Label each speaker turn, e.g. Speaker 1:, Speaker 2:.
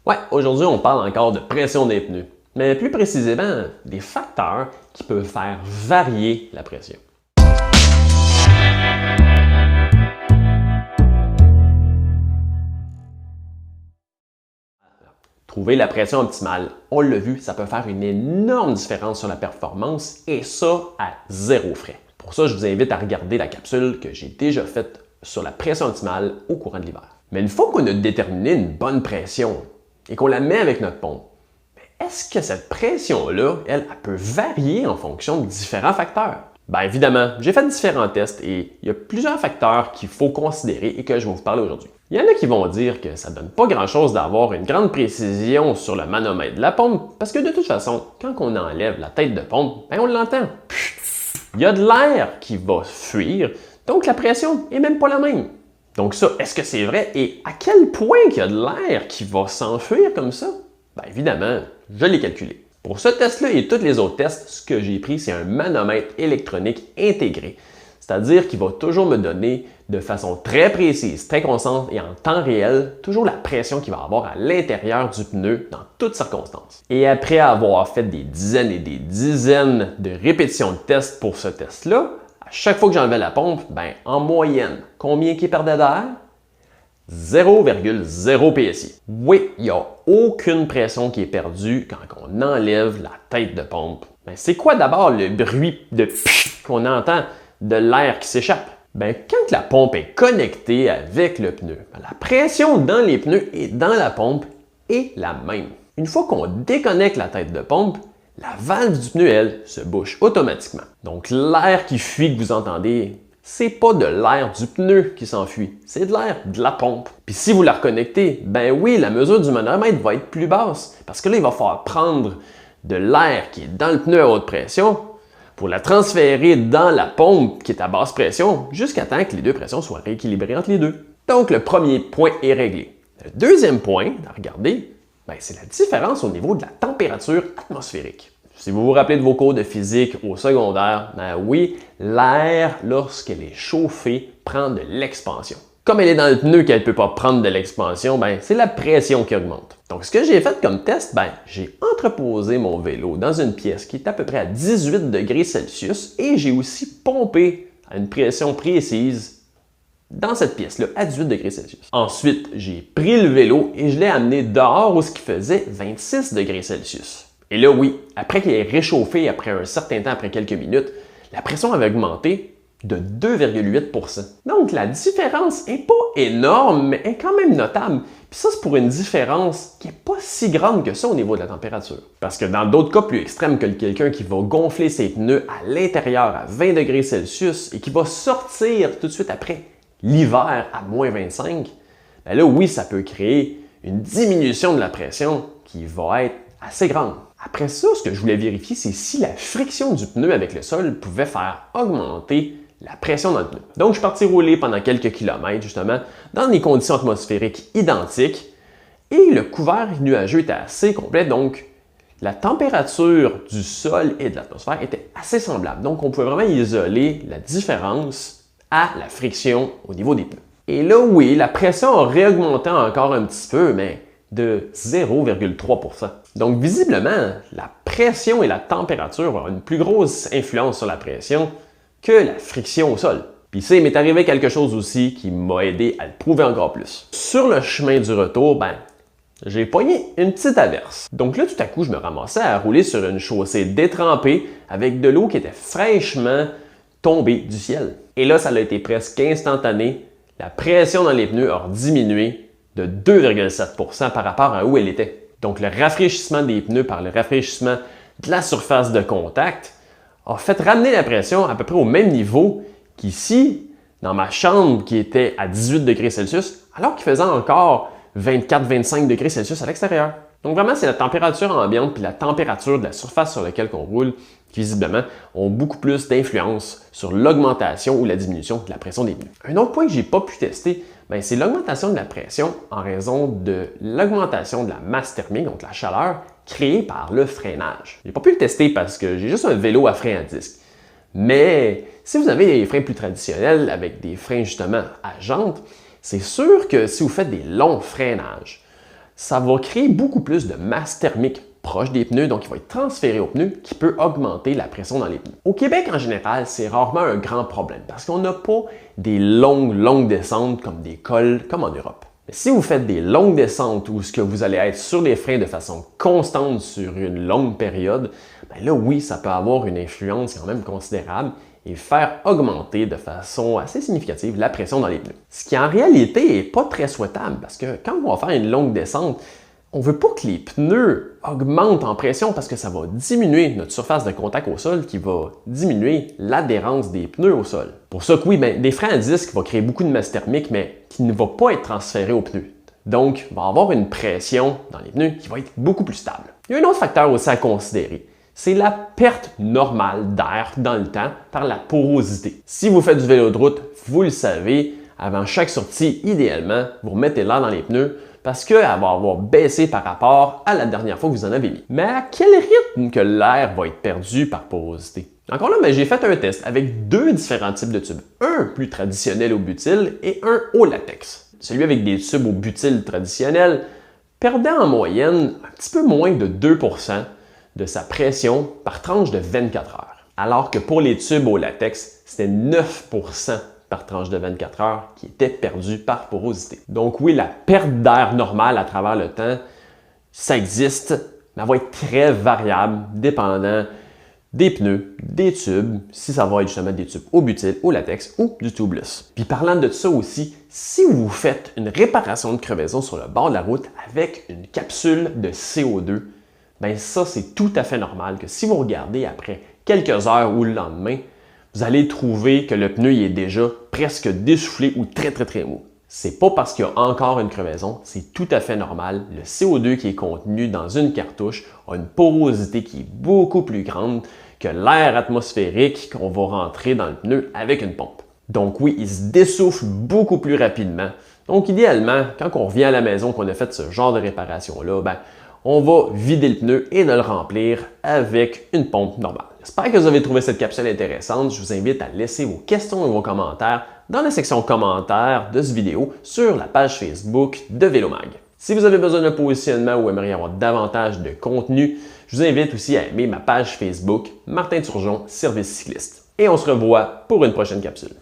Speaker 1: Ouais, aujourd'hui, on parle encore de pression des pneus, mais plus précisément, des facteurs qui peuvent faire varier la pression. Trouver la pression optimale, on l'a vu, ça peut faire une énorme différence sur la performance et ça à zéro frais. Pour ça, je vous invite à regarder la capsule que j'ai déjà faite sur la pression optimale au courant de l'hiver. Mais une fois qu'on a déterminé une bonne pression et qu'on la met avec notre pompe, est-ce que cette pression-là, elle peut varier en fonction de différents facteurs? Bien évidemment, j'ai fait différents tests et il y a plusieurs facteurs qu'il faut considérer et que je vais vous parler aujourd'hui. Il y en a qui vont dire que ça ne donne pas grand-chose d'avoir une grande précision sur le manomètre de la pompe parce que de toute façon, quand on enlève la tête de pompe, on l'entend. Il y a de l'air qui va fuir, donc la pression n'est même pas la même. Donc ça, est-ce que c'est vrai et à quel point il y a de l'air qui va s'enfuir comme ça? Bien évidemment, je l'ai calculé. Pour ce test-là et tous les autres tests, ce que j'ai pris, c'est un manomètre électronique intégré. C'est-à-dire qu'il va toujours me donner de façon très précise, très constante et en temps réel, toujours la pression qu'il va avoir à l'intérieur du pneu dans toutes circonstances. Et après avoir fait des dizaines et des dizaines de répétitions de tests pour ce test-là, à chaque fois que j'enlevais la pompe, en moyenne, combien qu'il perdait d'air? 0,0 PSI. Oui, il n'y a aucune pression qui est perdue quand on enlève la tête de pompe. C'est quoi d'abord le bruit de qu'on entend de l'air qui s'échappe? Quand la pompe est connectée avec le pneu, la pression dans les pneus et dans la pompe est la même. Une fois qu'on déconnecte la tête de pompe, la valve du pneu, elle, se bouche automatiquement. Donc l'air qui fuit que vous entendez, c'est pas de l'air du pneu qui s'enfuit, c'est de l'air de la pompe. Puis si vous la reconnectez, oui, la mesure du manomètre va être plus basse parce que là, il va falloir prendre de l'air qui est dans le pneu à haute pression pour la transférer dans la pompe qui est à basse pression jusqu'à temps que les deux pressions soient rééquilibrées entre les deux. Donc le premier point est réglé. Le deuxième point à regarder, c'est la différence au niveau de la température atmosphérique. Si vous vous rappelez de vos cours de physique au secondaire, oui, l'air, lorsqu'elle est chauffée, prend de l'expansion. Comme elle est dans le pneu qu'elle ne peut pas prendre de l'expansion, c'est la pression qui augmente. Donc, ce que j'ai fait comme test, j'ai entreposé mon vélo dans une pièce qui est à peu près à 18 degrés Celsius et j'ai aussi pompé à une pression précise dans cette pièce-là, à 18 degrés Celsius. Ensuite, j'ai pris le vélo et je l'ai amené dehors où ce qui faisait 26 degrés Celsius. Et là, oui, après qu'il ait réchauffé après un certain temps, après quelques minutes, la pression avait augmenté de 2,8 %. Donc, la différence n'est pas énorme, mais est quand même notable. Puis ça, c'est pour une différence qui n'est pas si grande que ça au niveau de la température. Parce que dans d'autres cas plus extrêmes que quelqu'un qui va gonfler ses pneus à l'intérieur à 20 degrés Celsius et qui va sortir tout de suite après l'hiver à moins 25, là, oui, ça peut créer une diminution de la pression qui va être assez grande. Après ça, ce que je voulais vérifier, c'est si la friction du pneu avec le sol pouvait faire augmenter la pression dans le pneu. Donc, je suis parti rouler pendant quelques kilomètres, justement, dans des conditions atmosphériques identiques et le couvert nuageux était assez complet, donc la température du sol et de l'atmosphère était assez semblable. Donc, on pouvait vraiment isoler la différence à la friction au niveau des pneus. Et là, oui, la pression a réaugmenté encore un petit peu, mais de 0,3 %. Donc, visiblement, la pression et la température ont une plus grosse influence sur la pression que la friction au sol. Puis ça, il m'est arrivé quelque chose aussi qui m'a aidé à le prouver encore plus. Sur le chemin du retour, j'ai pogné une petite averse. Donc là, tout à coup, je me ramassais à rouler sur une chaussée détrempée avec de l'eau qui était fraîchement tombée du ciel. Et là, ça a été presque instantané. La pression dans les pneus a diminué de 2,7 % par rapport à où elle était. Donc, le rafraîchissement des pneus par le rafraîchissement de la surface de contact a fait ramener la pression à peu près au même niveau qu'ici, dans ma chambre qui était à 18 degrés Celsius, alors qu'il faisait encore 24-25 degrés Celsius à l'extérieur. Donc, vraiment, c'est la température ambiante puis la température de la surface sur laquelle on roule qui, visiblement, ont beaucoup plus d'influence sur l'augmentation ou la diminution de la pression des pneus. Un autre point que je n'ai pas pu tester, c'est l'augmentation de la pression en raison de l'augmentation de la masse thermique, donc la chaleur, créée par le freinage. Je n'ai pas pu le tester parce que j'ai juste un vélo à frein à disque. Mais si vous avez des freins plus traditionnels avec des freins justement à jantes, c'est sûr que si vous faites des longs freinages, ça va créer beaucoup plus de masse thermique proche des pneus, donc il va être transféré aux pneus, qui peut augmenter la pression dans les pneus. Au Québec, en général, c'est rarement un grand problème parce qu'on n'a pas des longues descentes comme des cols, comme en Europe. Mais si vous faites des longues descentes où ce que vous allez être sur les freins de façon constante sur une longue période, bien là, oui, ça peut avoir une influence quand même considérable et faire augmenter de façon assez significative la pression dans les pneus. Ce qui en réalité n'est pas très souhaitable parce que quand on va faire une longue descente, on ne veut pas que les pneus augmentent en pression parce que ça va diminuer notre surface de contact au sol qui va diminuer l'adhérence des pneus au sol. Pour ça que oui, des freins à disque vont créer beaucoup de masse thermique, mais qui ne va pas être transférée aux pneus. Donc, il va y avoir une pression dans les pneus qui va être beaucoup plus stable. Il y a un autre facteur aussi à considérer. C'est la perte normale d'air dans le temps par la porosité. Si vous faites du vélo de route, vous le savez, avant chaque sortie, idéalement, vous remettez l'air dans les pneus parce qu'elle va avoir baissé par rapport à la dernière fois que vous en avez mis. Mais à quel rythme que l'air va être perdu par porosité? Encore là, j'ai fait un test avec deux différents types de tubes. Un plus traditionnel au butyl et un au latex. Celui avec des tubes au butyl traditionnel perdait en moyenne un petit peu moins de 2% de sa pression par tranche de 24 heures. Alors que pour les tubes au latex, c'était 9% par tranche de 24 heures qui était perdu par porosité. Donc oui, la perte d'air normale à travers le temps, ça existe, mais elle va être très variable dépendant des pneus, des tubes, si ça va être justement des tubes au butyl, au latex ou du tubeless. Puis parlant de ça aussi, si vous faites une réparation de crevaison sur le bord de la route avec une capsule de CO2, bien ça c'est tout à fait normal que si vous regardez après quelques heures ou le lendemain, vous allez trouver que le pneu est déjà presque dessoufflé ou très mou. C'est pas parce qu'il y a encore une crevaison, c'est tout à fait normal. Le CO2 qui est contenu dans une cartouche a une porosité qui est beaucoup plus grande que l'air atmosphérique qu'on va rentrer dans le pneu avec une pompe. Donc oui, il se dessouffle beaucoup plus rapidement. Donc idéalement, quand on revient à la maison qu'on a fait ce genre de réparation-là, on va vider le pneu et de le remplir avec une pompe normale. J'espère que vous avez trouvé cette capsule intéressante. Je vous invite à laisser vos questions et vos commentaires dans la section commentaires de cette vidéo sur la page Facebook de Vélomag. Si vous avez besoin d'un positionnement ou aimeriez avoir davantage de contenu, je vous invite aussi à aimer ma page Facebook Martin Turgeon, service cycliste. Et on se revoit pour une prochaine capsule.